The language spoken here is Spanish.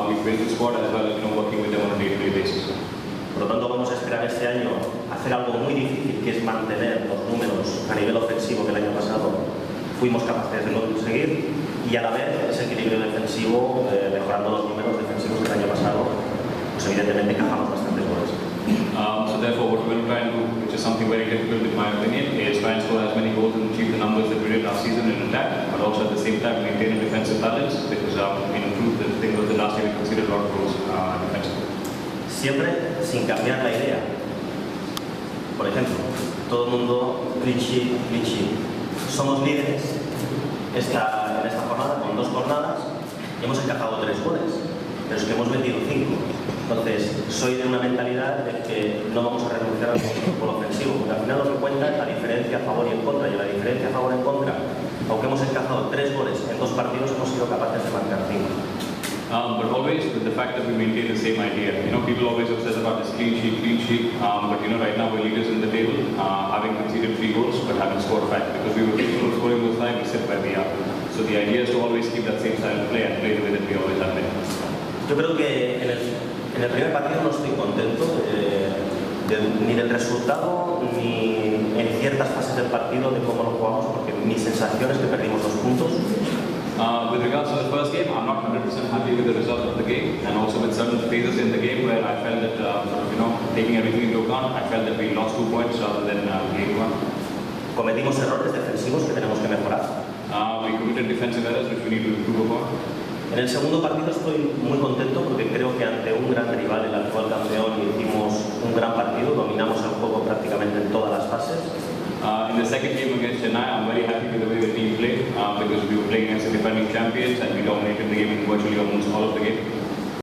we built the squad as well as working with them on a day-to-day basis. Por lo tanto, vamos a esperar este año hacer algo muy difícil, que es mantener los números a nivel ofensivo que el año pasado fuimos capaces de conseguir, y a la vez ese equilibrio defensivo, mejorando los números defensivos que el año pasado, pues evidentemente encajamos bastantes goles. So therefore, what we're going to try and do, which is something very difficult in my opinion, is try and score as many goals and achieve the numbers that we did last season in attack, but also at the same time maintain a defensive balance, because we improved the thing was the last year we conceded a lot of goals defensively. Siempre sin cambiar la idea. Por ejemplo, todo el mundo, clean sheet. Somos líderes en esta jornada, con 2 jornadas, y hemos encajado 3 goles, pero es que hemos metido 5. Entonces, soy de una mentalidad de que no vamos a renunciar al fútbol ofensivo, porque al final lo que cuenta es la diferencia a favor y en contra, y la diferencia a favor y en contra, aunque hemos encajado 3 goles en 2 partidos, hemos sido capaces de marcar 5. But always with the fact that we maintain the same idea. People always obsess about this clean sheet, but right now we're leaders in the table, having conceded 3 goals but haven't scored 5, because we were capable of scoring those 5, we sit where we are. So the idea is to always keep that same style of play and play the way that we always have been. Yo creo que en el primer partido no estoy contento ni del resultado ni en ciertas fases del partido de cómo lo jugamos, porque mi sensación es que perdimos 2 puntos. With regards to the first game, I'm not 100% happy with the result of the game, and also with certain phases in the game where I felt that, taking everything into account, I felt that we lost 2 points rather than gaining 1. Cometimos errores defensivos que tenemos que mejorar. We committed defensive errors which we need to improve upon. En el segundo partido estoy muy contento porque creo que ante un gran rival, el actual campeón, hicimos un gran partido, dominamos el juego prácticamente en todas las fases. In the second game against Chennai, I'm very happy with the way the team played, because we were playing against the defending champions and we dominated the game in virtually almost all of the game.